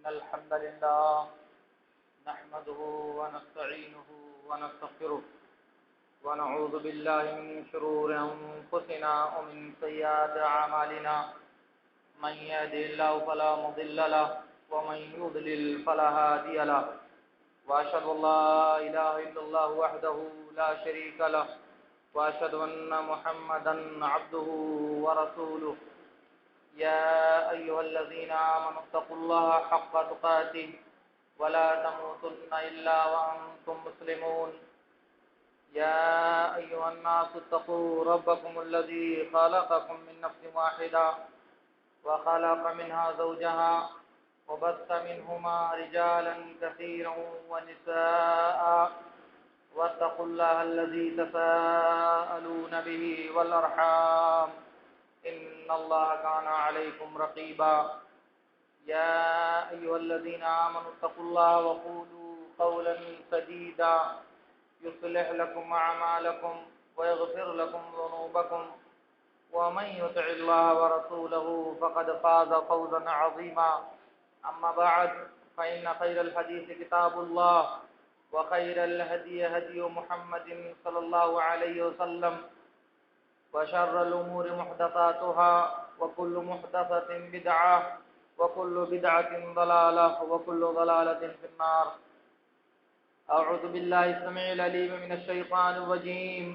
إن الحمد لله نحمده ونستعينه ونستغفره ونعوذ بالله من شرور أنفسنا ومن سيئات أعمالنا من يهده الله فلا مضل له ومن يضلل فلا هادي له وأشهد أن لا إله إلا الله وحده لا شريك له وأشهد أن محمدا عبده ورسوله يا أيها الذين آمنوا اتقوا الله حق تقاته ولا تموتن إلا وأنتم مسلمون يا أيها الناس اتقوا ربكم الذي خلقكم من نفس واحدة وخلق منها زوجها وبث منهما رجالا كثيرا ونساء واتقوا الله الذي تساءلون به والأرحام إن الله كان عليكم رقيبا يا أيها الذين آمنوا اتقوا الله وقولوا قولا سديدا يصلح لكم أعمالكم ويغفر لكم ذنوبكم ومن يطع الله ورسوله فقد فاز فوزا عظيما أما بعد فإن خير الحديث كتاب الله وخير الهدي هدي محمد صلى الله عليه وسلم وشر الأمور محدثاتها وكل محدثة بدعة وكل بدعة ضلالة وكل ضلالة في النار. أعوذ بالله السميع العليم من الشيطان الرجيم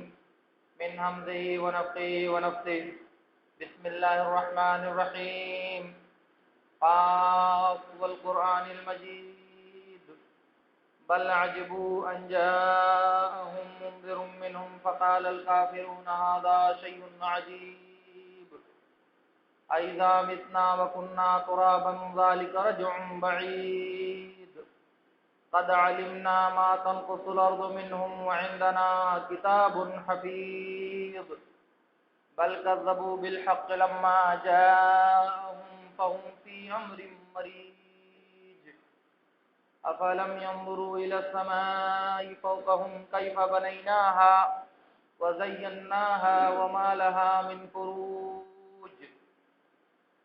من همزه ونفخه ونفثه. بسم الله الرحمن الرحيم. قاف والقرآن المجيد بل عجبوا أن جاءهم منذر منهم فقال الكافرون هذا شيء عجيب أئذا متنا وكنا ترابا ذلك رجع بعيد قد علمنا ما تنقص الأرض منهم وعندنا كتاب حفيظ بل كذبوا بالحق لما جاءهم فهم في أمر مريج أفلم ينظروا إلى السماء فوقهم كيف بنيناها وزيناها وما لها من فروج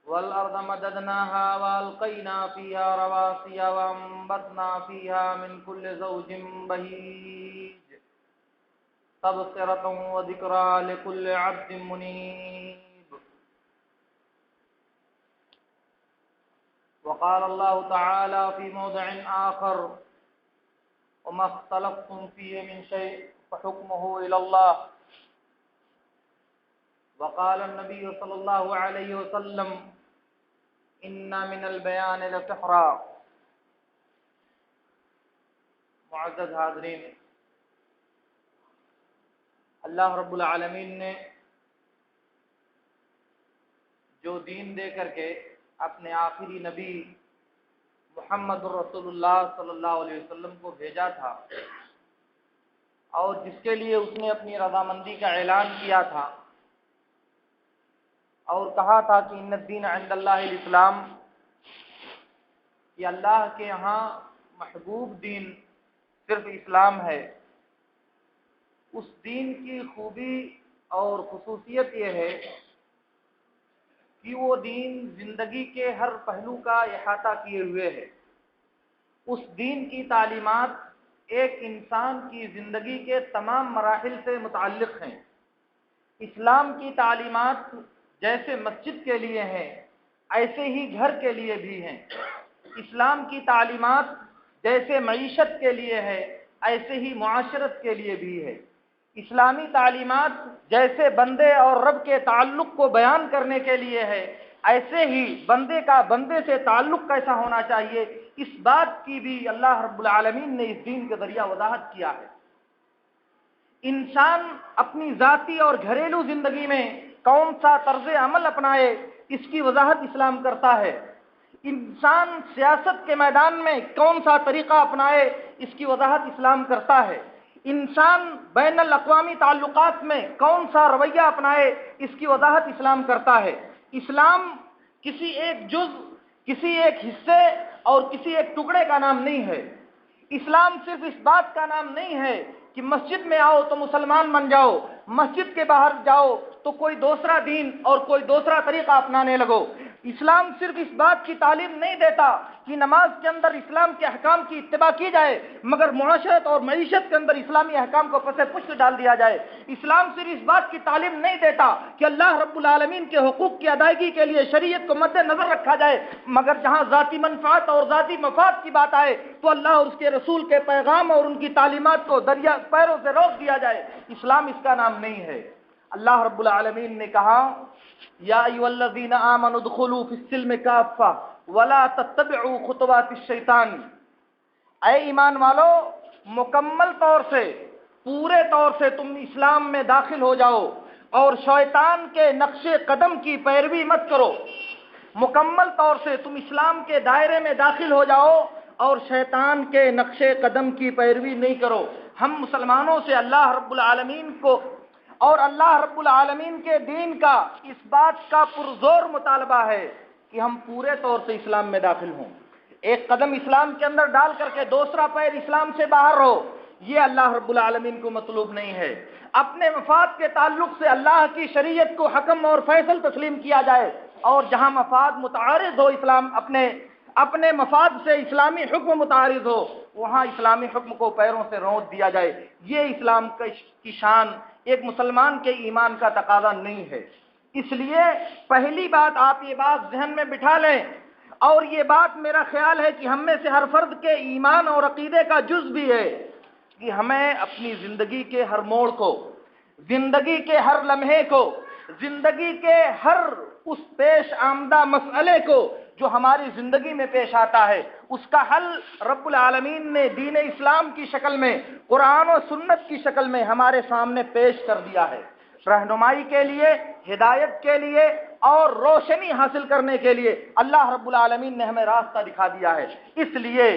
والأرض مددناها وألقينا فيها رواسي وأنبتنا فيها من كل زوج بهيج تبصرة وذكرى لكل عبد منيب. وقال الله تعالى في موضع آخر وما اختلفتم فيه من شيء فحكمه إلى الله. وقال النبي صلى الله عليه وسلم إن من البيان لسحرا. معزز حاضرین، اللہ رب العالمین نے جو دین دے کر کے اپنے آخری نبی محمد رسول اللہ صلی اللہ علیہ وسلم کو بھیجا تھا اور جس کے لیے اس نے اپنی رضامندی کا اعلان کیا تھا اور کہا تھا کہ ان الدین عند اللہ الاسلام، کہ اللہ کے یہاں محبوب دین صرف اسلام ہے، اس دین کی خوبی اور خصوصیت یہ ہے کہ وہ دین زندگی کے ہر پہلو کا احاطہ کیے ہوئے ہے۔ اس دین کی تعلیمات ایک انسان کی زندگی کے تمام مراحل سے متعلق ہیں۔ اسلام کی تعلیمات جیسے مسجد کے لیے ہیں ایسے ہی گھر کے لیے بھی ہیں۔ اسلام کی تعلیمات جیسے معیشت کے لیے ہے ایسے ہی معاشرت کے لیے بھی ہے۔ اسلامی تعلیمات جیسے بندے اور رب کے تعلق کو بیان کرنے کے لیے ہے ایسے ہی بندے کا بندے سے تعلق کیسا ہونا چاہیے اس بات کی بھی اللہ رب العالمین نے اس دین کے ذریعہ وضاحت کیا ہے۔ انسان اپنی ذاتی اور گھریلو زندگی میں کون سا طرز عمل اپنائے اس کی وضاحت اسلام کرتا ہے۔ انسان سیاست کے میدان میں کون سا طریقہ اپنائے اس کی وضاحت اسلام کرتا ہے۔ انسان بین الاقوامی تعلقات میں کون سا رویہ اپنائے اس کی وضاحت اسلام کرتا ہے۔ اسلام کسی ایک جز، کسی ایک حصے اور کسی ایک ٹکڑے کا نام نہیں ہے۔ اسلام صرف اس بات کا نام نہیں ہے کہ مسجد میں آؤ تو مسلمان بن جاؤ، مسجد کے باہر جاؤ تو کوئی دوسرا دین اور کوئی دوسرا طریقہ اپنانے لگو۔ اسلام صرف اس بات کی تعلیم نہیں دیتا کہ نماز کے اندر اسلام کے احکام کی اتباع کی جائے، مگر معاشرت اور معیشت کے اندر اسلامی احکام کو پس پشت ڈال دیا جائے۔ اسلام صرف اس بات کی تعلیم نہیں دیتا کہ اللہ رب العالمین کے حقوق کی ادائیگی کے لیے شریعت کو مد نظر رکھا جائے، مگر جہاں ذاتی منفعت اور ذاتی مفاد کی بات آئے تو اللہ اور اس کے رسول کے پیغام اور ان کی تعلیمات کو دریا پیروں سے روک دیا جائے۔ اسلام اس کا نام نہیں ہے۔ اللہ رب العالمین نے کہا یا ایھا الذین آمنوا ادخلوا فی السلم کافہ ولا تتبعوا خطوات الشیطان، اے ایمان والو مکمل طور سے پورے طور سے تم اسلام میں داخل ہو جاؤ اور شیطان کے نقش قدم کی پیروی مت کرو۔ مکمل طور سے تم اسلام کے دائرے میں داخل ہو جاؤ اور شیطان کے نقش قدم کی پیروی نہیں کرو۔ ہم مسلمانوں سے اللہ رب العالمین کو اور اللہ رب العالمین کے دین کا اس بات کا پرزور مطالبہ ہے کہ ہم پورے طور سے اسلام میں داخل ہوں۔ ایک قدم اسلام کے اندر ڈال کر کے دوسرا پیر اسلام سے باہر ہو، یہ اللہ رب العالمین کو مطلوب نہیں ہے۔ اپنے مفاد کے تعلق سے اللہ کی شریعت کو حکم اور فیصل تسلیم کیا جائے، اور جہاں مفاد متعارض ہو اپنے مفاد سے اسلامی حکم متعارض ہو، وہاں اسلامی حکم کو پیروں سے رونت دیا جائے۔ یہ اسلام کی شان ایک مسلمان کے ایمان کا تقاضا نہیں ہے۔ اس لیے پہلی بات آپ یہ بات ذہن میں بٹھا لیں، اور یہ بات میرا خیال ہے کہ ہم میں سے ہر فرد کے ایمان اور عقیدے کا جز بھی ہے کہ ہمیں اپنی زندگی کے ہر موڑ کو، زندگی کے ہر لمحے کو، زندگی کے ہر اس پیش آمدہ مسئلے کو جو ہماری زندگی میں پیش آتا ہے، اس کا حل رب العالمین نے دین اسلام کی شکل میں، قرآن و سنت کی شکل میں ہمارے سامنے پیش کر دیا ہے۔ رہنمائی کے لیے، ہدایت کے لیے اور روشنی حاصل کرنے کے لیے اللہ رب العالمین نے ہمیں راستہ دکھا دیا ہے۔ اس لیے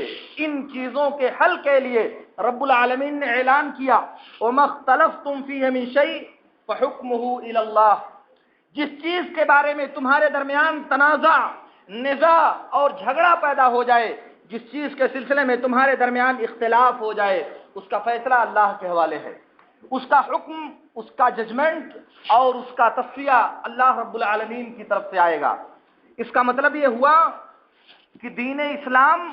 ان چیزوں کے حل کے لیے رب العالمین نے اعلان کیا وَمَا اخْتَلَفْتُمْ فِيهِ مِنْ شَيْءٍ فَحُكْمُهُ إِلَى اللَّهِ، جس چیز کے بارے میں تمہارے درمیان تنازع، نزاع اور جھگڑا پیدا ہو جائے، جس چیز کے سلسلے میں تمہارے درمیان اختلاف ہو جائے، اس کا فیصلہ اللہ کے حوالے ہے۔ اس کا حکم، اس کا ججمنٹ اور اس کا تصفیہ اللہ رب العالمین کی طرف سے آئے گا۔ اس کا مطلب یہ ہوا کہ دین اسلام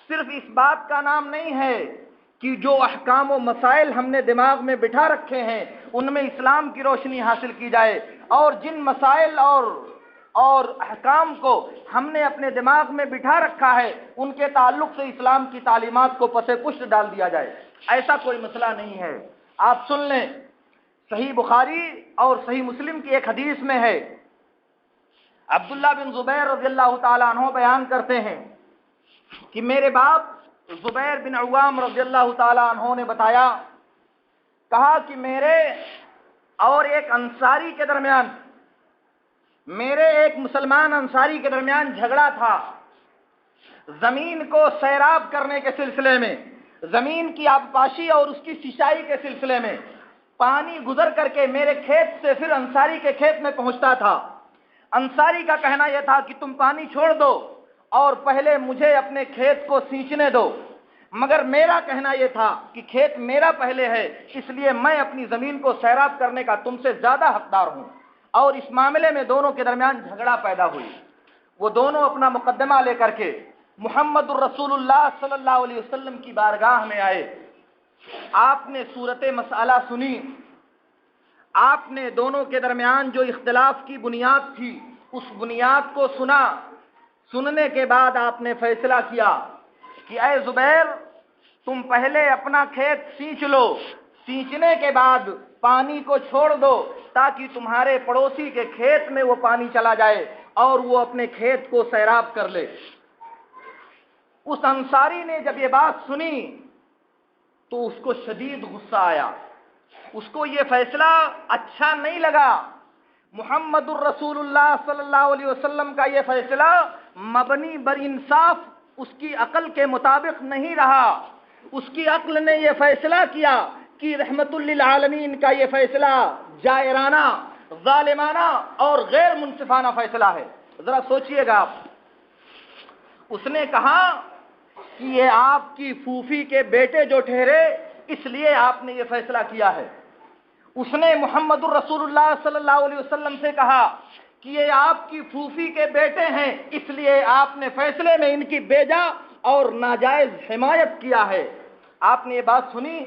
صرف اس بات کا نام نہیں ہے کہ جو احکام و مسائل ہم نے دماغ میں بٹھا رکھے ہیں ان میں اسلام کی روشنی حاصل کی جائے، اور جن مسائل اور احکام کو ہم نے اپنے دماغ میں بٹھا رکھا ہے ان کے تعلق سے اسلام کی تعلیمات کو پس پشت ڈال دیا جائے۔ ایسا کوئی مسئلہ نہیں ہے۔ آپ سن لیں، صحیح بخاری اور صحیح مسلم کی ایک حدیث میں ہے، عبداللہ بن زبیر رضی اللہ تعالیٰ عنہ بیان کرتے ہیں کہ میرے باپ زبیر بن عوام رضی اللہ تعالیٰ عنہ نے بتایا، کہا کہ میرے اور ایک انصاری کے درمیان، میرے ایک مسلمان انصاری کے درمیان جھگڑا تھا زمین کو سیراب کرنے کے سلسلے میں، زمین کی آبپاشی اور اس کی سینچائی کے سلسلے میں۔ پانی گزر کر کے میرے کھیت سے پھر انصاری کے کھیت میں پہنچتا تھا۔ انصاری کا کہنا یہ تھا کہ تم پانی چھوڑ دو اور پہلے مجھے اپنے کھیت کو سینچنے دو، مگر میرا کہنا یہ تھا کہ کھیت میرا پہلے ہے، اس لیے میں اپنی زمین کو سیراب کرنے کا تم سے زیادہ حقدار ہوں۔ اور اس معاملے میں دونوں کے درمیان جھگڑا پیدا ہوئی۔ وہ دونوں اپنا مقدمہ لے کر کے محمد الرسول اللہ صلی اللہ علیہ وسلم کی بارگاہ میں آئے۔ آپ نے صورت مسئلہ سنی، آپ نے دونوں کے درمیان جو اختلاف کی بنیاد تھی اس بنیاد کو سنا۔ سننے کے بعد آپ نے فیصلہ کیا کہ اے زبیر، تم پہلے اپنا کھیت سینچ لو، سینچنے کے بعد پانی کو چھوڑ دو تاکہ تمہارے پڑوسی کے کھیت میں وہ پانی چلا جائے اور وہ اپنے کھیت کو سیراب کر لے۔ اس انصاری نے جب یہ بات سنی تو اس کو شدید غصہ آیا، اس کو یہ فیصلہ اچھا نہیں لگا۔ محمد الرسول اللہ صلی اللہ علیہ وسلم کا یہ فیصلہ مبنی بر انصاف اس کی عقل کے مطابق نہیں رہا۔ اس کی عقل نے یہ فیصلہ کیا کہ رحمت للعالمین کا یہ فیصلہ جائرانہ، ظالمانہ اور غیر منصفانہ فیصلہ ہے۔ ذرا سوچئے گا آپ، اس نے کہا کہ یہ آپ کی پھوپھی کے بیٹے جو ٹھہرے اس لیے آپ نے یہ فیصلہ کیا ہے۔ اس نے محمد الرسول اللہ صلی اللہ علیہ وسلم سے کہا کہ یہ آپ کی پھوپھی کے بیٹے ہیں، اس لیے آپ نے فیصلے میں ان کی بیجا اور ناجائز حمایت کیا ہے۔ آپ نے یہ بات سنی،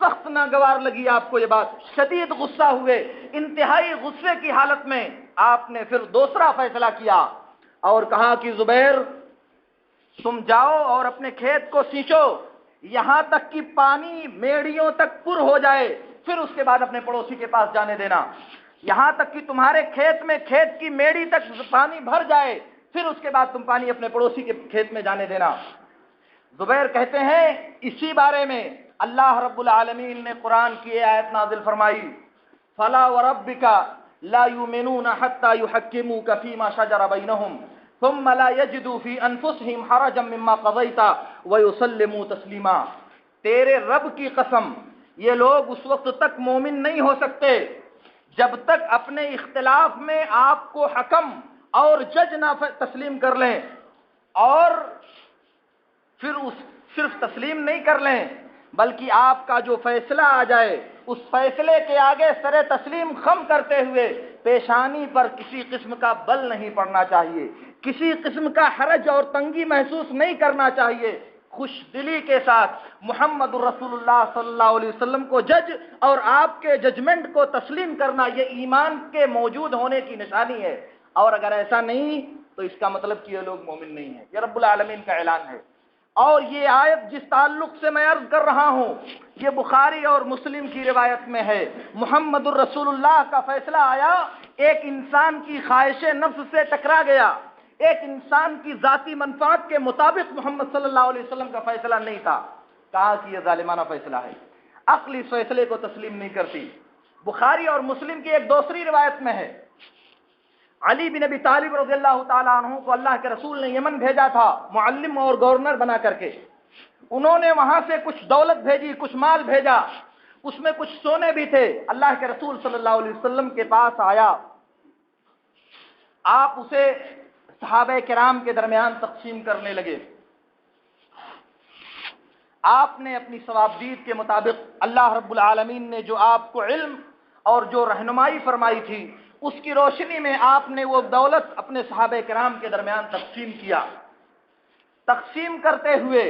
سخت ناگوار لگی آپ کو یہ بات، شدید غصہ ہوئے، انتہائی غصے کی حالت میں آپ نے پھر دوسرا فیصلہ کیا اور کہا کہ زبیر تم جاؤ اور اپنے کھیت کو سینچو یہاں تک کہ پانی میڑیوں تک پر ہو جائے، پھر اس کے بعد اپنے پڑوسی کے پاس جانے دینا، یہاں تک کہ تمہارے کھیت میں کھیت کی میڑی تک پانی بھر جائے، پھر اس کے بعد تم پانی اپنے پڑوسی کے کھیت میں جانے دینا۔ زبیر کہتے ہیں اسی بارے میں اللہ رب العالمین نے قرآن کی یہ آیت نازل فرمائی، فَلَا وَرَبِّكَ لَا يُؤْمِنُونَ حَتَّى يُحَكِّمُوكَ فِي مَا شَجَرَ بَيْنَهُمْ ثُمَّ لَا يَجِدُوا فِي أَنفُسِهِمْ حَرَجًا مِّمَّا قَضَيْتَ وَيُسَلِّمُوا تَسْلِيمًا۔ تیرے رب کی قسم یہ لوگ اس وقت تک مومن نہیں ہو سکتے جب تک اپنے اختلاف میں آپ کو حکم اور جج نہ تسلیم کر لیں، اور پھر صرف تسلیم نہیں کر لیں بلکہ آپ کا جو فیصلہ آ جائے اس فیصلے کے آگے سر تسلیم خم کرتے ہوئے پیشانی پر کسی قسم کا بل نہیں پڑنا چاہیے، کسی قسم کا حرج اور تنگی محسوس نہیں کرنا چاہیے، خوش دلی کے ساتھ محمد رسول اللہ صلی اللہ علیہ وسلم کو جج اور آپ کے ججمنٹ کو تسلیم کرنا یہ ایمان کے موجود ہونے کی نشانی ہے، اور اگر ایسا نہیں تو اس کا مطلب کہ یہ لوگ مومن نہیں ہیں۔ یہ رب العالمین کا اعلان ہے۔ اور یہ آیت جس تعلق سے میں عرض کر رہا ہوں یہ بخاری اور مسلم کی روایت میں ہے، محمد الرسول اللہ کا فیصلہ آیا، ایک انسان کی خواہش نفس سے ٹکرا گیا، ایک انسان کی ذاتی منفعت کے مطابق محمد صلی اللہ علیہ وسلم کا فیصلہ نہیں تھا، کہا کہ یہ ظالمانہ فیصلہ ہے، عقل اس فیصلے کو تسلیم نہیں کرتی۔ بخاری اور مسلم کی ایک دوسری روایت میں ہے، علی بن ابی طالب رضی اللہ تعالیٰ عنہ کو اللہ کے رسول نے یمن بھیجا تھا معلم اور گورنر بنا کر کے، انہوں نے وہاں سے کچھ دولت بھیجی، کچھ مال بھیجا، اس میں کچھ سونے بھی تھے، اللہ کے رسول صلی اللہ علیہ وسلم کے پاس آیا، آپ اسے صحابہ کرام کے درمیان تقسیم کرنے لگے، آپ نے اپنی ثوابدید کے مطابق اللہ رب العالمین نے جو آپ کو علم اور جو رہنمائی فرمائی تھی اس کی روشنی میں آپ نے وہ دولت اپنے صحابہ کرام کے درمیان تقسیم کیا۔ تقسیم کرتے ہوئے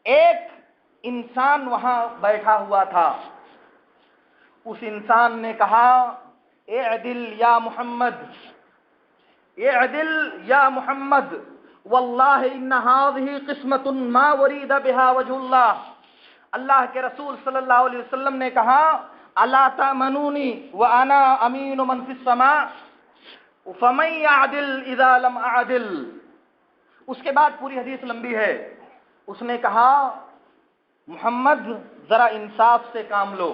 ایک انسان وہاں بیٹھا ہوا تھا، اس انسان نے کہا اعدل یا محمد، اعدل یا محمد، واللہ ان هذه قسمۃ ما ورید بها وجه اللہ۔ اللہ کے رسول صلی اللہ علیہ وسلم نے کہا الا تأمنونی وانا امین من فی السماء فمن يعدل اذا لم اعدل۔ اس کے بعد پوری حدیث لمبی ہے، اس نے کہا محمد ذرا انصاف سے کام لو،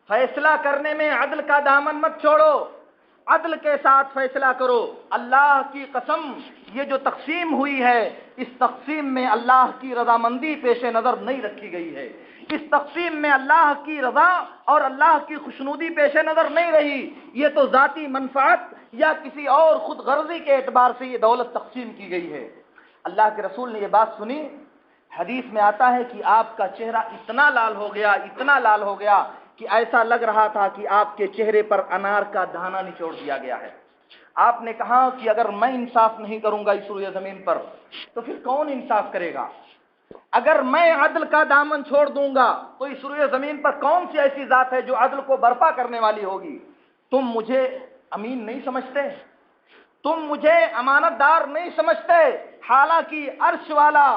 فیصلہ کرنے میں عدل کا دامن مت چھوڑو، عدل کے ساتھ فیصلہ کرو، اللہ کی قسم یہ جو تقسیم ہوئی ہے اس تقسیم میں اللہ کی رضامندی پیش نظر نہیں رکھی گئی ہے، اس تقسیم میں اللہ کی رضا اور اللہ کی خوشنودی پیش نظر نہیں رہی، یہ تو ذاتی منفعت یا کسی اور خود غرضی کے اعتبار سے یہ دولت تقسیم کی گئی ہے۔ اللہ کے رسول نے یہ بات سنی، حدیث میں آتا ہے کہ آپ کا چہرہ اتنا لال ہو گیا، اتنا لال ہو گیا کہ ایسا لگ رہا تھا کہ آپ کے چہرے پر انار کا دانہ نچوڑ دیا گیا ہے۔ آپ نے کہا کہ اگر میں انصاف نہیں کروں گا اس روئے زمین پر تو پھر کون انصاف کرے گا؟ اگر میں عدل کا دامن چھوڑ دوں گا تو اس روئے زمین پر کون سی ایسی ذات ہے جو عدل کو برپا کرنے والی ہوگی؟ تم مجھے امین نہیں سمجھتے، تم مجھے امانت دار نہیں سمجھتے، حالانکہ عرش والا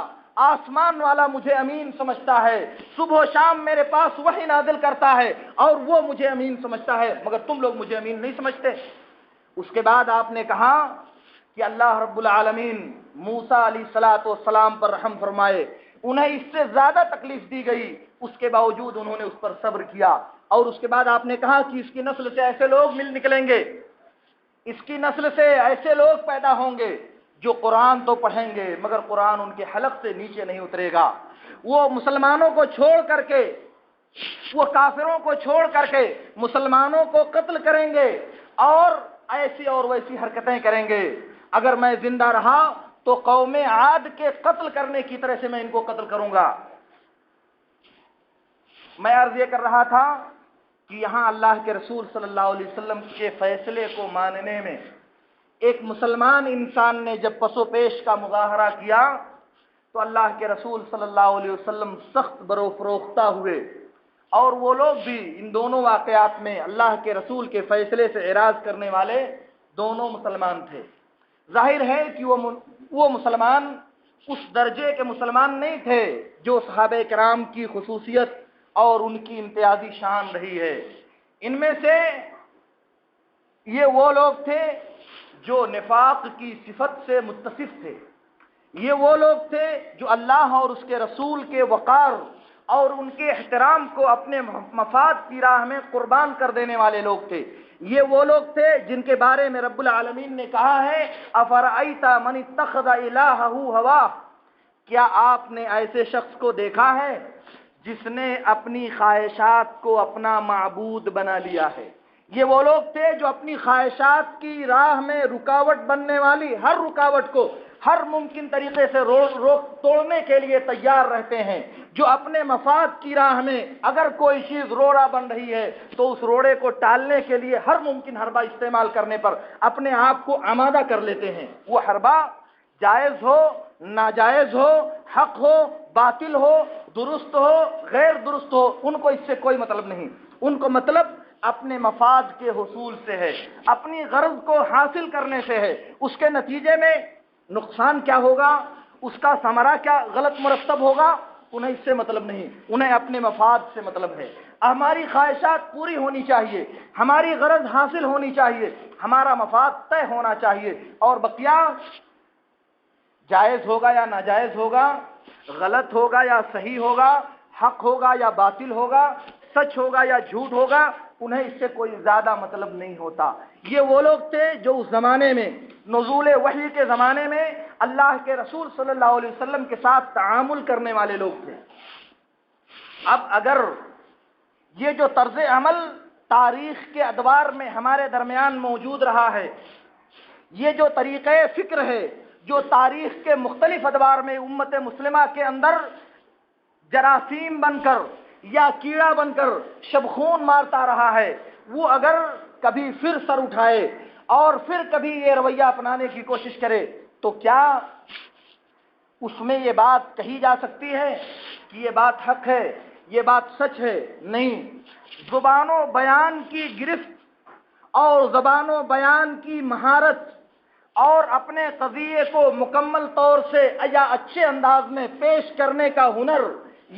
آسمان والا مجھے امین سمجھتا ہے، صبح و شام میرے پاس وحی نازل کرتا ہے اور وہ مجھے امین سمجھتا ہے، مگر تم لوگ مجھے امین نہیں سمجھتے۔ اس کے بعد آپ نے کہا کہ اللہ رب العالمین موسیٰ علیہ السلام پر رحم فرمائے، انہیں اس سے زیادہ تکلیف دی گئی، اس کے باوجود انہوں نے اس پر صبر کیا، اور اس کے بعد آپ نے کہا کہ اس کی نسل سے ایسے لوگ نکلیں گے، اس کی نسل سے ایسے لوگ پیدا ہوں گے جو قرآن تو پڑھیں گے مگر قرآن ان کے حلق سے نیچے نہیں اترے گا، وہ مسلمانوں کو چھوڑ کر کے، وہ کافروں کو چھوڑ کر کے مسلمانوں کو قتل کریں گے اور ایسی اور ویسی حرکتیں کریں گے، اگر میں زندہ رہا تو قوم عاد کے قتل کرنے کی طرح سے میں ان کو قتل کروں گا۔ میں عرض یہ کر رہا تھا کہ یہاں اللہ کے رسول صلی اللہ علیہ وسلم کے فیصلے کو ماننے میں ایک مسلمان انسان نے جب پس و پیش کا مظاہرہ کیا تو اللہ کے رسول صلی اللہ علیہ وسلم سخت بروفروختہ ہوئے، اور وہ لوگ بھی ان دونوں واقعات میں اللہ کے رسول کے فیصلے سے اعراض کرنے والے دونوں مسلمان تھے۔ ظاہر ہے کہ وہ مسلمان اس درجے کے مسلمان نہیں تھے جو صحابہ کرام کی خصوصیت اور ان کی امتیازی شان رہی ہے۔ ان میں سے یہ وہ لوگ تھے جو نفاق کی صفت سے متصف تھے، یہ وہ لوگ تھے جو اللہ اور اس کے رسول کے وقار اور ان کے احترام کو اپنے مفاد کی راہ میں قربان کر دینے والے لوگ تھے، یہ وہ لوگ تھے جن کے بارے میں رب العالمین نے کہا ہے افرأیت من اتخذ الہہ ہواہ، کیا آپ نے ایسے شخص کو دیکھا ہے جس نے اپنی خواہشات کو اپنا معبود بنا لیا ہے۔ یہ وہ لوگ تھے جو اپنی خواہشات کی راہ میں رکاوٹ بننے والی ہر رکاوٹ کو ہر ممکن طریقے سے توڑنے کے لیے تیار رہتے ہیں، جو اپنے مفاد کی راہ میں اگر کوئی چیز روڑا بن رہی ہے تو اس روڑے کو ٹالنے کے لیے ہر ممکن حربہ استعمال کرنے پر اپنے آپ کو آمادہ کر لیتے ہیں۔ وہ حربہ جائز ہو، ناجائز ہو، حق ہو، باطل ہو، درست ہو، غیر درست ہو، ان کو اس سے کوئی مطلب نہیں، ان کو مطلب اپنے مفاد کے حصول سے ہے، اپنی غرض کو حاصل کرنے سے ہے۔ اس کے نتیجے میں نقصان کیا ہوگا، اس کا ثمرہ کیا غلط مرتب ہوگا، انہیں اس سے مطلب نہیں، انہیں اپنے مفاد سے مطلب ہے۔ ہماری خواہشات پوری ہونی چاہیے، ہماری غرض حاصل ہونی چاہیے، ہمارا مفاد طے ہونا چاہیے، اور بقیہ جائز ہوگا یا ناجائز ہوگا، غلط ہوگا یا صحیح ہوگا، حق ہوگا یا باطل ہوگا، سچ ہوگا یا جھوٹ ہوگا، انہیں اس سے کوئی زیادہ مطلب نہیں ہوتا۔ یہ وہ لوگ تھے جو اس زمانے میں نزول وحی کے زمانے میں اللہ کے رسول صلی اللہ علیہ وسلم کے ساتھ تعامل کرنے والے لوگ تھے۔ اب اگر یہ جو طرز عمل تاریخ کے ادوار میں ہمارے درمیان موجود رہا ہے، یہ جو طریقہ فکر ہے جو تاریخ کے مختلف ادوار میں امت مسلمہ کے اندر جراثیم بن کر یا کیڑا بن کر شبخون مارتا رہا ہے، وہ اگر کبھی پھر سر اٹھائے اور پھر کبھی یہ رویہ اپنانے کی کوشش کرے تو کیا اس میں یہ بات کہی جا سکتی ہے کہ یہ بات حق ہے، یہ بات سچ ہے؟ نہیں، زبان و بیان کی گرفت اور زبان و بیان کی مہارت اور اپنے قضیے کو مکمل طور سے یا اچھے انداز میں پیش کرنے کا ہنر،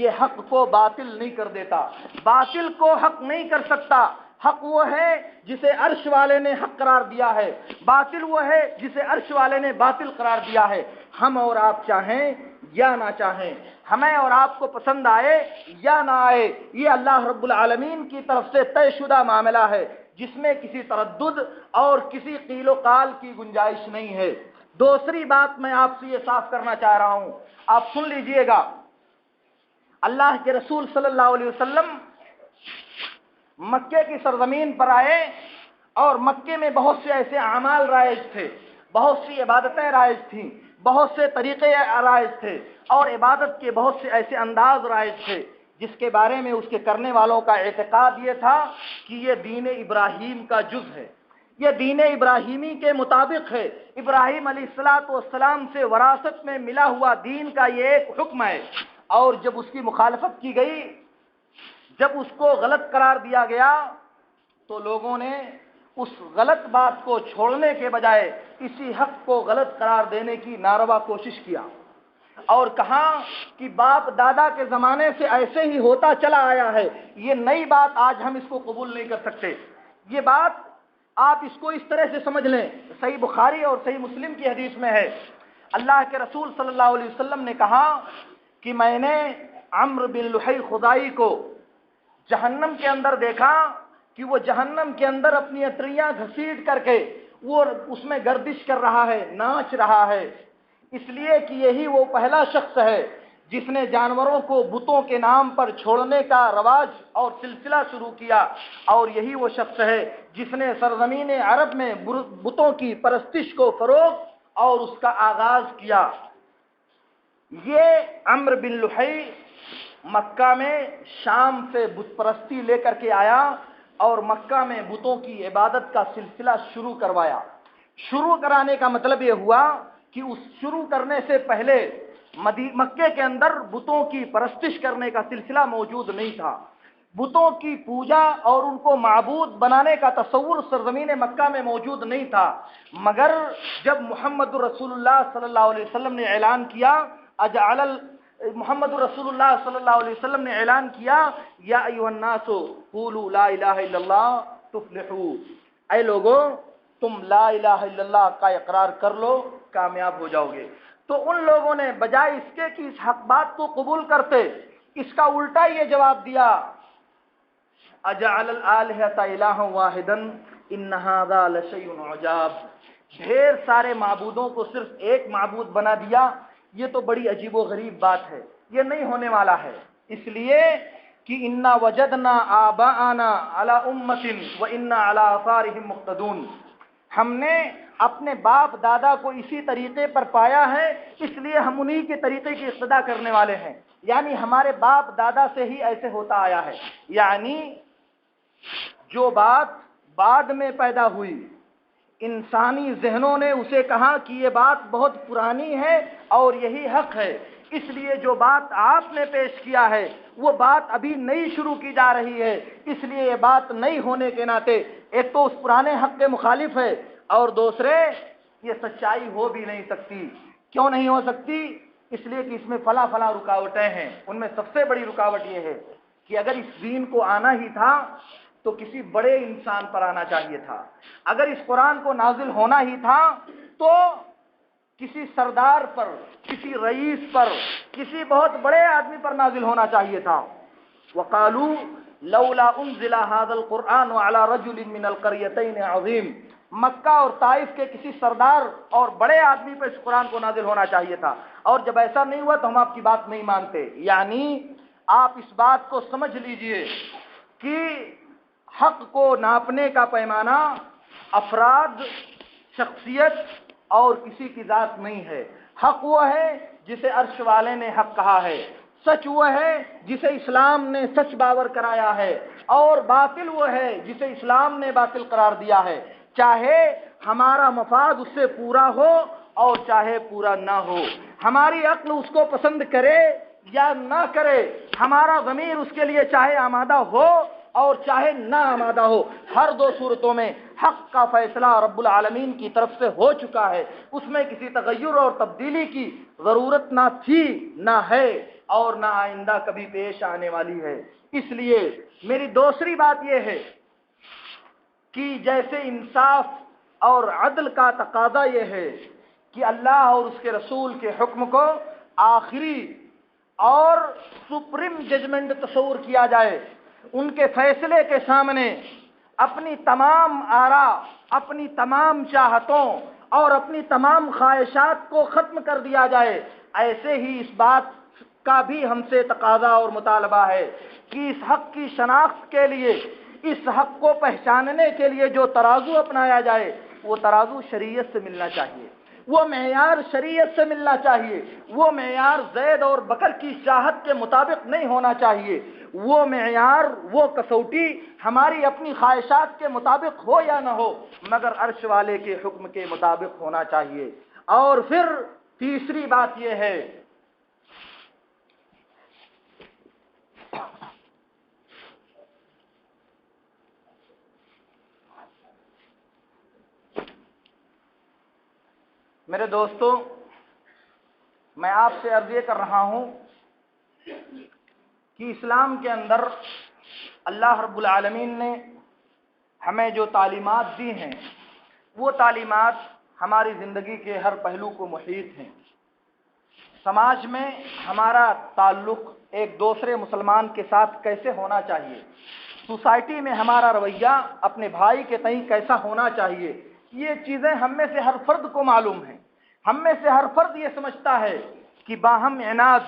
یہ حق کو باطل نہیں کر دیتا، باطل کو حق نہیں کر سکتا۔ حق وہ ہے جسے عرش والے نے حق قرار دیا ہے، باطل وہ ہے جسے عرش والے نے باطل قرار دیا ہے۔ ہم اور آپ چاہیں یا نہ چاہیں، ہمیں اور آپ کو پسند آئے یا نہ آئے، یہ اللہ رب العالمین کی طرف سے طے شدہ معاملہ ہے جس میں کسی تردد اور کسی قیل و قال کی گنجائش نہیں ہے۔ دوسری بات میں آپ سے یہ صاف کرنا چاہ رہا ہوں، آپ سن لیجئے گا، اللہ کے رسول صلی اللہ علیہ وسلم مکے کی سرزمین پر آئے اور مکے میں بہت سے ایسے اعمال رائج تھے، بہت سی عبادتیں رائج تھیں، بہت سے طریقے رائج تھے، اور عبادت کے بہت سے ایسے انداز رائج تھے جس کے بارے میں اس کے کرنے والوں کا اعتقاد یہ تھا کہ یہ دین ابراہیم کا جز ہے، یہ دین ابراہیمی کے مطابق ہے، ابراہیم علیہ السلام سے وراثت میں ملا ہوا دین کا یہ ایک حکم ہے۔ اور جب اس کی مخالفت کی گئی، جب اس کو غلط قرار دیا گیا تو لوگوں نے اس غلط بات کو چھوڑنے کے بجائے اسی حق کو غلط قرار دینے کی ناروا کوشش کیا اور کہا کہ باپ دادا کے زمانے سے ایسے ہی ہوتا چلا آیا ہے، یہ نئی بات آج ہم اس کو قبول نہیں کر سکتے۔ یہ بات آپ اس کو اس طرح سے سمجھ لیں، صحیح بخاری اور صحیح مسلم کی حدیث میں ہے، اللہ کے رسول صلی اللہ علیہ وسلم نے کہا کہ میں نے عمرو بن لحی خزائی کو جہنم کے اندر دیکھا کہ وہ جہنم کے اندر اپنی اتریاں گھسیٹ کر کے وہ اس میں گردش کر رہا ہے، ناچ رہا ہے، اس لیے کہ یہی وہ پہلا شخص ہے جس نے جانوروں کو بتوں کے نام پر چھوڑنے کا رواج اور سلسلہ شروع کیا، اور یہی وہ شخص ہے جس نے سرزمین عرب میں بتوں کی پرستش کو فروغ اور اس کا آغاز کیا۔ یہ عمرو بن لحی مکہ میں شام سے بت پرستی لے کر کے آیا اور مکہ میں بتوں کی عبادت کا سلسلہ شروع کروایا۔ شروع کرانے کا مطلب یہ ہوا کہ اس شروع کرنے سے پہلے مکے کے اندر بتوں کی پرستش کرنے کا سلسلہ موجود نہیں تھا۔ بتوں کی پوجا اور ان کو معبود بنانے کا تصور سرزمین مکہ میں موجود نہیں تھا، مگر جب محمد رسول اللہ صلی اللہ علیہ وسلم نے اعلان کیا محمد رسول اللہ صلی اللہ علیہ وسلم نے اعلان کیا یا ایھا الناس قولوا لا الہ الا اللہ تفلحوا، اے لوگوں تم لا الہ الا اللہ کا اقرار کر لو، کامیاب ہو جاؤ گے۔ تو ان لوگوں نے بجائے اس کے کہ اس حق بات کو قبول کرتے، اس کا الٹا یہ جواب دیا، اجعل الآلہۃ الہا واحدا ان ھذا لشیء عجاب، ڈھیر سارے معبودوں کو صرف ایک معبود بنا دیا، یہ تو بڑی عجیب و غریب بات ہے، یہ نہیں ہونے والا ہے، اس لیے کہ انا وجدنا آباءنا علی امۃ وانا علی آثارہم مقتدون، ہم نے اپنے باپ دادا کو اسی طریقے پر پایا ہے، اس لیے ہم انہی کے طریقے کی اقتدا کرنے والے ہیں، یعنی ہمارے باپ دادا سے ہی ایسے ہوتا آیا ہے۔ یعنی جو بات بعد میں پیدا ہوئی، انسانی ذہنوں نے اسے کہا کہ یہ بات بہت پرانی ہے اور یہی حق ہے، اس لیے جو بات آپ نے پیش کیا ہے وہ بات ابھی نئی شروع کی جا رہی ہے، اس لیے یہ بات نئی ہونے کے ناطے ایک تو اس پرانے حق کے مخالف ہے، اور دوسرے یہ سچائی ہو بھی نہیں سکتی۔ کیوں نہیں ہو سکتی؟ اس لیے کہ اس میں فلاں رکاوٹیں ہیں، ان میں سب سے بڑی رکاوٹ یہ ہے کہ اگر اس دین کو آنا ہی تھا تو کسی بڑے انسان پر آنا چاہیے تھا، اگر اس قرآن کو نازل ہونا ہی تھا تو کسی سردار پر، کسی رئیس پر، کسی بہت بڑے آدمی پر نازل ہونا چاہیے تھا۔ وقالوا لولا انزل هذا القرآن على رجل من القريتين عظيم، مکہ اور طائف کے کسی سردار اور بڑے آدمی پر اس قرآن کو نازل ہونا چاہیے تھا، اور جب ایسا نہیں ہوا تو ہم آپ کی بات نہیں مانتے۔ یعنی آپ اس بات کو سمجھ لیجئے کہ حق کو ناپنے کا پیمانہ افراد، شخصیت اور کسی کی ذات نہیں ہے۔ حق وہ ہے جسے عرش والے نے حق کہا ہے، سچ وہ ہے جسے اسلام نے سچ باور کرایا ہے، اور باطل وہ ہے جسے اسلام نے باطل قرار دیا ہے، چاہے ہمارا مفاد اس سے پورا ہو اور چاہے پورا نہ ہو، ہماری عقل اس کو پسند کرے یا نہ کرے، ہمارا ضمیر اس کے لیے چاہے آمادہ ہو اور چاہے نہ آمادہ ہو، ہر دو صورتوں میں حق کا فیصلہ رب العالمین کی طرف سے ہو چکا ہے، اس میں کسی تغیر اور تبدیلی کی ضرورت نہ تھی، نہ ہے، اور نہ آئندہ کبھی پیش آنے والی ہے۔ اس لیے میری دوسری بات یہ ہے کہ جیسے انصاف اور عدل کا تقاضا یہ ہے کہ اللہ اور اس کے رسول کے حکم کو آخری اور سپریم ججمنٹ تصور کیا جائے، ان کے فیصلے کے سامنے اپنی تمام آراء، اپنی تمام چاہتوں اور اپنی تمام خواہشات کو ختم کر دیا جائے، ایسے ہی اس بات کا بھی ہم سے تقاضا اور مطالبہ ہے کہ اس حق کی شناخت کے لیے، اس حق کو پہچاننے کے لیے جو ترازو اپنایا جائے وہ ترازو شریعت سے ملنا چاہیے، وہ معیار شریعت سے ملنا چاہیے، وہ معیار زید اور بکر کی چاہت کے مطابق نہیں ہونا چاہیے، وہ معیار، وہ کسوٹی ہماری اپنی خواہشات کے مطابق ہو یا نہ ہو، مگر عرش والے کے حکم کے مطابق ہونا چاہیے۔ اور پھر تیسری بات یہ ہے میرے دوستو، میں آپ سے عرض یہ کر رہا ہوں کہ اسلام کے اندر اللہ رب العالمین نے ہمیں جو تعلیمات دی ہیں وہ تعلیمات ہماری زندگی کے ہر پہلو کو محیط ہیں۔ سماج میں ہمارا تعلق ایک دوسرے مسلمان کے ساتھ کیسے ہونا چاہیے، سوسائٹی میں ہمارا رویہ اپنے بھائی کے تئیں کیسا ہونا چاہیے، یہ چیزیں ہم میں سے ہر فرد کو معلوم ہیں۔ ہم میں سے ہر فرد یہ سمجھتا ہے کہ باہم عناد،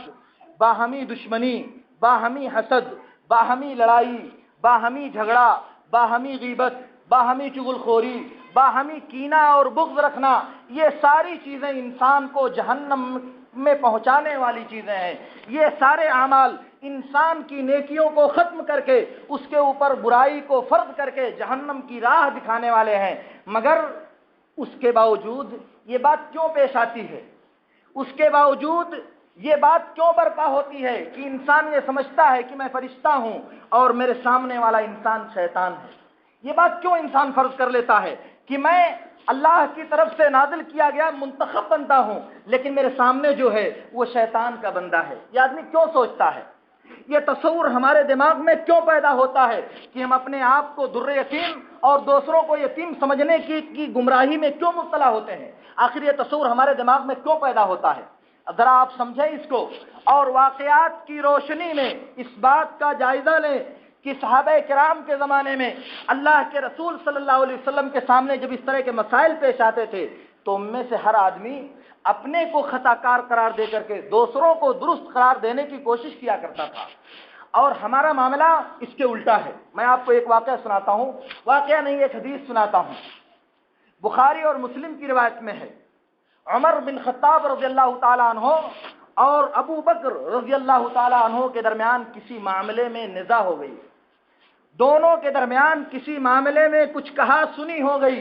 باہمی دشمنی، باہمی حسد، باہمی لڑائی، باہمی جھگڑا، باہمی غیبت، باہمی چغلخوری، باہمی کینہ اور بغض رکھنا، یہ ساری چیزیں انسان کو جہنم میں پہنچانے والی چیزیں ہیں۔ یہ سارے اعمال انسان کی نیکیوں کو ختم کر کے اس کے اوپر برائی کو فرض کر کے جہنم کی راہ دکھانے والے ہیں، مگر اس کے باوجود یہ بات کیوں پیش آتی ہے، اس کے باوجود یہ بات کیوں برپا ہوتی ہے کہ انسان یہ سمجھتا ہے کہ میں فرشتہ ہوں اور میرے سامنے والا انسان شیطان ہے؟ یہ بات کیوں انسان فرض کر لیتا ہے کہ میں اللہ کی طرف سے نازل کیا گیا منتخب بندہ ہوں، لیکن میرے سامنے جو ہے وہ شیطان کا بندہ ہے؟ یہ آدمی کیوں سوچتا ہے؟ یہ تصور ہمارے دماغ میں کیوں پیدا ہوتا ہے کہ ہم اپنے آپ کو در یتیم اور دوسروں کو یتیم سمجھنے کی گمراہی میں کیوں مبتلا ہوتے ہیں؟ آخر یہ تصور ہمارے دماغ میں کیوں پیدا ہوتا ہے؟ ذرا آپ سمجھیں اس کو، اور واقعات کی روشنی میں اس بات کا جائزہ لیں کہ صحابہ کرام کے زمانے میں اللہ کے رسول صلی اللہ علیہ وسلم کے سامنے جب اس طرح کے مسائل پیش آتے تھے تو ان میں سے ہر آدمی اپنے کو خطا کار قرار دے کر کے دوسروں کو درست قرار دینے کی کوشش کیا کرتا تھا، اور ہمارا معاملہ اس کے الٹا ہے۔ میں آپ کو ایک واقعہ سناتا ہوں، واقعہ نہیں ایک حدیث سناتا ہوں، بخاری اور مسلم کی روایت میں ہے۔ عمر بن خطاب رضی اللہ تعالیٰ عنہ اور ابو بکر رضی اللہ تعالیٰ عنہ کے درمیان کسی معاملے میں نزاع ہو گئی، دونوں کے درمیان کسی معاملے میں کچھ کہا سنی ہو گئی۔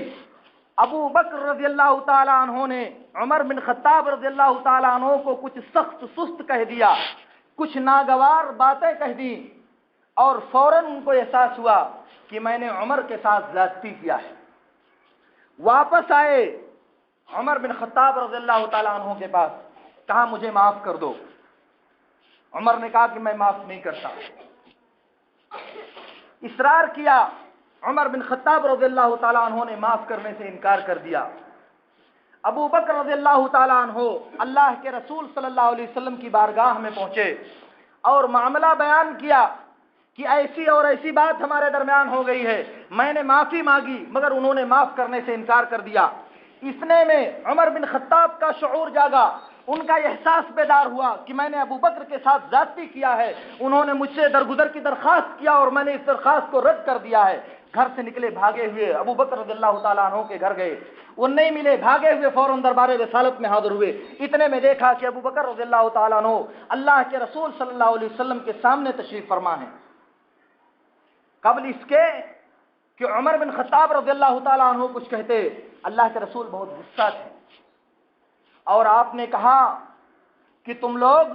ابو بکر رضی اللہ تعالیٰ عنہ نے عمر بن خطاب رضی اللہ تعالیٰ عنہ کو کچھ سخت سست کہہ دیا، کچھ ناگوار باتیں کہہ دی، اور فوراً ان کو احساس ہوا کہ میں نے عمر کے ساتھ زیادتی کیا ہے۔ واپس آئے عمر بن خطاب رضی اللہ تعالیٰ عنہ کے پاس، کہا مجھے معاف کر دو۔ عمر نے کہا کہ میں معاف نہیں کرتا، اصرار کیا۔ عمر بن خطاب رضی اللہ تعالیٰ عنہ نے معاف کرنے سے انکار کر دیا۔ ابو بکر رضی اللہ تعالیٰ عنہ اللہ کے رسول صلی اللہ علیہ وسلم کی بارگاہ میں پہنچے اور معاملہ بیان کیا کہ ایسی اور ایسی بات ہمارے درمیان ہو گئی ہے، میں نے معافی مانگی مگر انہوں نے معاف کرنے سے انکار کر دیا۔ اتنے میں عمر بن خطاب کا شعور جاگا، ان کا احساس بیدار ہوا کہ میں نے ابو بکر کے ساتھ زیادتی کیا ہے، انہوں نے مجھ سے درگزر کی درخواست کیا اور میں نے اس درخواست کو رد کر دیا ہے۔ گھر سے نکلے بھاگے ہوئے ابو بکر رضی اللہ تعالیٰ عنہ کے گھر گئے، وہ نہیں ملے، بھاگے ہوئے فوراً دربار رسالت میں حاضر ہوئے۔ اتنے میں دیکھا کہ ابو بکر رضی اللہ تعالیٰ عنہ اللہ کے رسول صلی اللہ علیہ وسلم کے سامنے تشریف فرما ہے۔ قبل اس کے کہ عمر بن خطاب رضی اللہ تعالیٰ عنہ کچھ کہتے، اللہ کے رسول بہت غصہ تھے اور آپ نے کہا کہ تم لوگ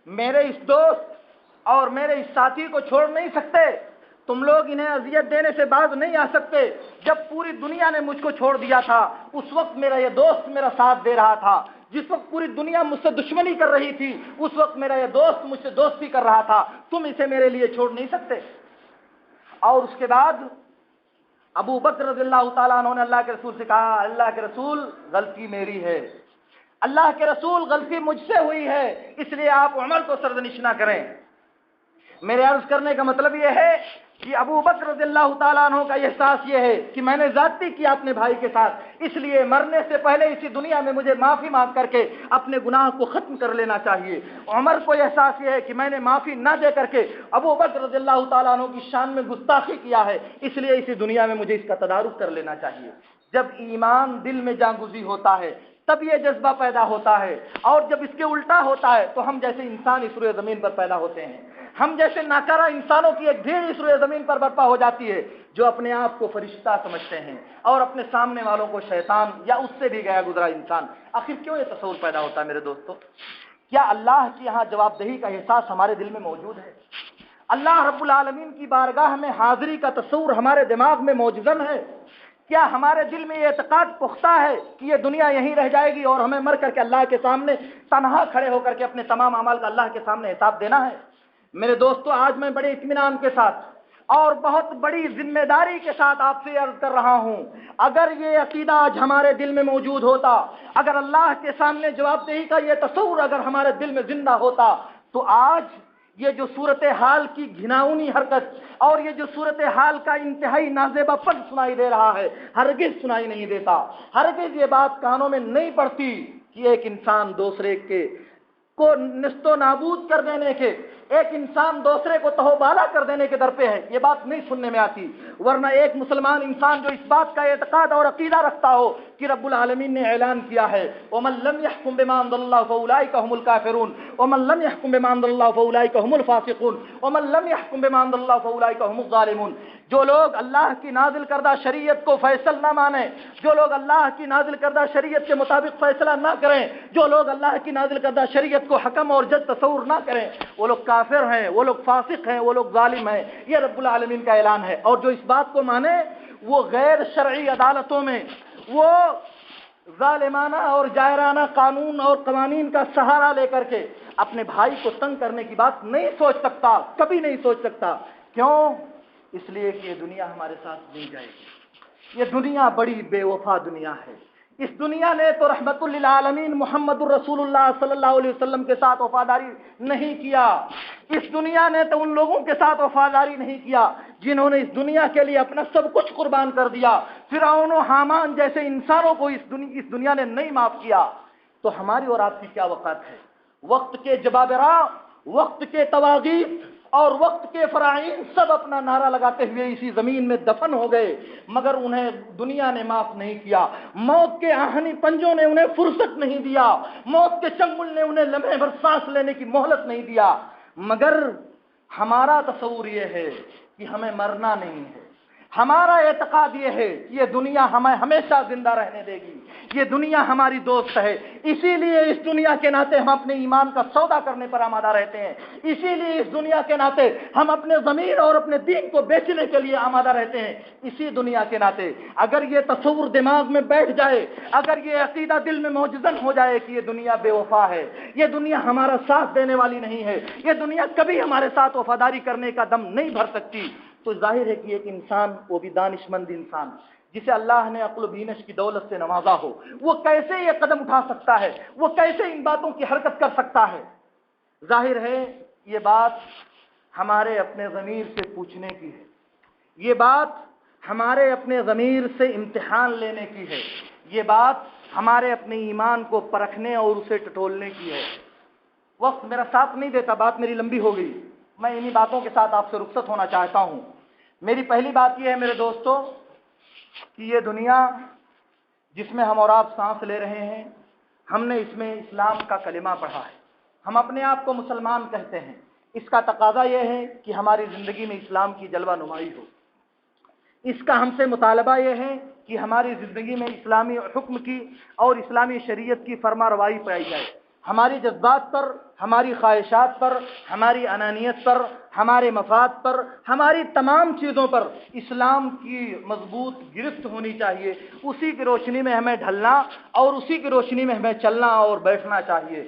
میرے اس دوست اور میرے اس ساتھی کو چھوڑ نہیں سکتے، تم لوگ انہیں اذیت دینے سے باز نہیں آ سکتے۔ جب پوری دنیا نے مجھ کو چھوڑ دیا تھا اس وقت میرا یہ دوست میرا ساتھ دے رہا تھا، جس وقت پوری دنیا مجھ سے دشمنی کر رہی تھی اس وقت میرا یہ دوست مجھ سے دوستی کر رہا تھا، تم اسے میرے لیے چھوڑ نہیں سکتے۔ اور اس کے بعد ابو بکر رضی اللہ تعالیٰ عنہ نے اللہ کے رسول سے کہا، اللہ کے رسول غلطی میری ہے، اللہ کے رسول غلطی مجھ سے ہوئی ہے، اس لیے آپ عمر کو سرزنش نہ کریں۔ میرے عرض کرنے کا مطلب یہ ہے کہ ابو بکر رضی اللہ تعالیٰ عنہ کا احساس یہ ہے کہ میں نے زیادتی کی اپنے بھائی کے ساتھ، اس لیے مرنے سے پہلے اسی دنیا میں مجھے معافی مانگ کر کے اپنے گناہ کو ختم کر لینا چاہیے۔ عمر کو احساس یہ ہے کہ میں نے معافی نہ دے کر کے ابو بکر رضی اللہ تعالیٰ عنہ کی شان میں گستاخی کیا ہے، اس لیے اسی دنیا میں مجھے اس کا تدارک کر لینا چاہیے۔ جب ایمان دل میں جاگزی ہوتا ہے تب یہ جذبہ پیدا ہوتا ہے، اور جب اس کے الٹا ہوتا ہے تو ہم جیسے انسان اس روئے زمین پر پیدا ہوتے ہیں، ہم جیسے ناکارہ انسانوں کی ایک بھیڑ اس روئے زمین پر برپا ہو جاتی ہے جو اپنے آپ کو فرشتہ سمجھتے ہیں اور اپنے سامنے والوں کو شیطان یا اس سے بھی گیا گزرا انسان۔ آخر کیوں یہ تصور پیدا ہوتا ہے میرے دوستو؟ کیا اللہ کی یہاں جواب دہی کا احساس ہمارے دل میں موجود ہے؟ اللہ رب العالمین کی بارگاہ میں حاضری کا تصور ہمارے دماغ میں موجزن ہے؟ کیا ہمارے دل میں یہ اعتقاد پختہ ہے کہ یہ دنیا یہیں رہ جائے گی اور ہمیں مر کر کے اللہ کے سامنے تنہا کھڑے ہو کر کے اپنے تمام اعمال کا اللہ کے سامنے حساب دینا ہے؟ میرے دوستو، آج میں بڑے اطمینان کے ساتھ اور بہت بڑی ذمہ داری کے ساتھ آپ سے عرض کر رہا ہوں، اگر یہ عقیدہ آج ہمارے دل میں موجود ہوتا، اگر اللہ کے سامنے جواب دہی کا یہ تصور اگر ہمارے دل میں زندہ ہوتا، تو آج یہ جو صورتحال کی گھناؤنی حرکت اور یہ جو صورتحال کا انتہائی نازیبا پن سنائی دے رہا ہے ہرگز سنائی نہیں دیتا، ہرگز یہ بات کانوں میں نہیں پڑتی کہ ایک انسان دوسرے کے کو نست و نابود کر دینے کے، ایک انسان دوسرے کو تہوبالا کر دینے کے در پہ ہے، یہ بات نہیں سننے میں آتی، ورنہ ایک مسلمان انسان جو اس بات کا اعتقاد اور عقیدہ رکھتا ہو کہ رب العالمین نے اعلان کیا ہے وَمَن لَّمْ يَحْكُم بِمَا أَنزَلَ اللَّهُ فَأُولَٰئِكَ هُمُ الْكَافِرُونَ وَمَن لَّمْ يَحْكُم بِمَا أَنزَلَ اللَّهُ فَأُولَٰئِكَ هُمُ الْفَاسِقُونَ وَمَن لَّمْ يَحْكُم بِمَا أَنزَلَ اللَّهُ فَأُولَٰئِكَ هُمُ الظَّالِمُونَ۔ جو لوگ اللہ کی نازل کردہ شریعت کو فیصل نہ مانیں، جو لوگ اللہ کی نازل کردہ شریعت کے مطابق فیصلہ نہ کریں، جو لوگ اللہ کی نازل کردہ شریعت کو حکم اور جج تصور نہ کریں، وہ لوگ کافر ہیں، وہ لوگ فاسق ہیں، وہ لوگ ظالم ہیں، یہ رب العالمین کا اعلان ہے۔ اور جو اس بات کو مانے وہ غیر شرعی عدالتوں میں، وہ ظالمانہ اور جائرانہ قانون اور قوانین کا سہارا لے کر کے اپنے بھائی کو تنگ کرنے کی بات نہیں سوچ سکتا، کبھی نہیں سوچ سکتا۔ کیوں؟ اس لیے کہ یہ دنیا ہمارے ساتھ نہیں جائے گی، یہ دنیا بڑی بے وفا دنیا ہے۔ اس دنیا نے تو رحمت للعالمین محمد الرسول اللہ صلی اللہ علیہ وسلم کے ساتھ وفاداری نہیں کیا، اس دنیا نے تو ان لوگوں کے ساتھ وفاداری نہیں کیا جنہوں نے اس دنیا کے لیے اپنا سب کچھ قربان کر دیا۔ فرعون و حامان جیسے انسانوں کو اس دنیا نے نہیں معاف کیا، تو ہماری اور آپ کی کیا وقت ہے؟ وقت کے جبابرہ، وقت کے طواغیت اور وقت کے فرائین سب اپنا نعرہ لگاتے ہوئے اسی زمین میں دفن ہو گئے، مگر انہیں دنیا نے معاف نہیں کیا۔ موت کے آہنی پنجوں نے انہیں فرصت نہیں دیا، موت کے چنگل نے انہیں لمحے بھر سانس لینے کی مہلت نہیں دیا۔ مگر ہمارا تصور یہ ہے کہ ہمیں مرنا نہیں ہے، ہمارا اعتقاد یہ ہے کہ یہ دنیا ہمیں ہمیشہ زندہ رہنے دے گی، یہ دنیا ہماری دوست ہے، اسی لیے اس دنیا کے ناطے ہم اپنے ایمان کا سودا کرنے پر آمادہ رہتے ہیں، اسی لیے اس دنیا کے ناطے ہم اپنے ضمیر اور اپنے دین کو بیچنے کے لیے آمادہ رہتے ہیں، اسی دنیا کے ناطے اگر یہ تصور دماغ میں بیٹھ جائے، اگر یہ عقیدہ دل میں موجزن ہو جائے کہ یہ دنیا بے وفا ہے، یہ دنیا ہمارا ساتھ دینے والی نہیں ہے، یہ دنیا کبھی ہمارے ساتھ وفاداری کرنے کا دم نہیں بھر سکتی، تو ظاہر ہے کہ ایک انسان، وہ بھی دانش مند انسان جسے اللہ نے عقل و بینش کی دولت سے نوازا ہو، وہ کیسے یہ قدم اٹھا سکتا ہے؟ وہ کیسے ان باتوں کی حرکت کر سکتا ہے؟ ظاہر ہے یہ بات ہمارے اپنے ضمیر سے پوچھنے کی ہے، یہ بات ہمارے اپنے ضمیر سے امتحان لینے کی ہے، یہ بات ہمارے اپنے ایمان کو پرکھنے اور اسے ٹٹولنے کی ہے۔ وقت میرا ساتھ نہیں دیتا، بات میری لمبی ہو گئی، میں انہی باتوں کے ساتھ آپ سے رخصت ہونا چاہتا ہوں۔ میری پہلی بات یہ ہے میرے دوستو کہ یہ دنیا جس میں ہم اور آپ سانس لے رہے ہیں، ہم نے اس میں اسلام کا کلمہ پڑھا ہے، ہم اپنے آپ کو مسلمان کہتے ہیں، اس کا تقاضا یہ ہے کہ ہماری زندگی میں اسلام کی جلوہ نمائی ہو، اس کا ہم سے مطالبہ یہ ہے کہ ہماری زندگی میں اسلامی حکم کی اور اسلامی شریعت کی فرما روائی پائی جائے، ہماری جذبات پر، ہماری خواہشات پر، ہماری انانیت پر، ہمارے مفاد پر، ہماری تمام چیزوں پر اسلام کی مضبوط گرفت ہونی چاہیے، اسی کی روشنی میں ہمیں ڈھلنا اور اسی کی روشنی میں ہمیں چلنا اور بیٹھنا چاہیے۔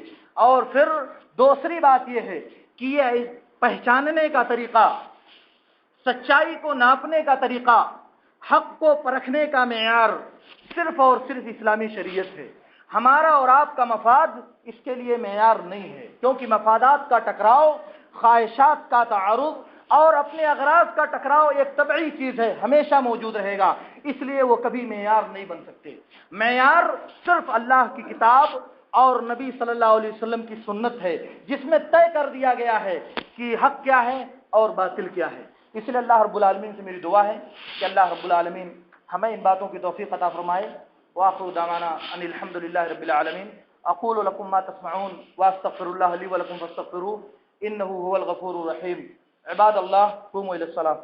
اور پھر دوسری بات یہ ہے کہ یہ پہچاننے کا طریقہ، سچائی کو ناپنے کا طریقہ، حق کو پرکھنے کا معیار صرف اور صرف اسلامی شریعت ہے۔ ہمارا اور آپ کا مفاد اس کے لیے معیار نہیں ہے، کیونکہ مفادات کا ٹکراؤ، خواہشات کا تعارض اور اپنے اغراض کا ٹکراؤ ایک طبعی چیز ہے، ہمیشہ موجود رہے گا، اس لیے وہ کبھی معیار نہیں بن سکتے۔ معیار صرف اللہ کی کتاب اور نبی صلی اللہ علیہ وسلم کی سنت ہے، جس میں طے کر دیا گیا ہے کہ حق کیا ہے اور باطل کیا ہے۔ اس لیے اللہ رب العالمین سے میری دعا ہے کہ اللہ رب العالمین ہمیں ان باتوں کی توفیق عطا فرمائے۔ وآخر دعوانا ان الحمد للہ رب العالمین۔ اقول لكم ما تسمعون واستغفر الله لي ولكم فاستغفروه انه هو الغفور الرحيم۔ عباد الله قوموا الى الصلاة۔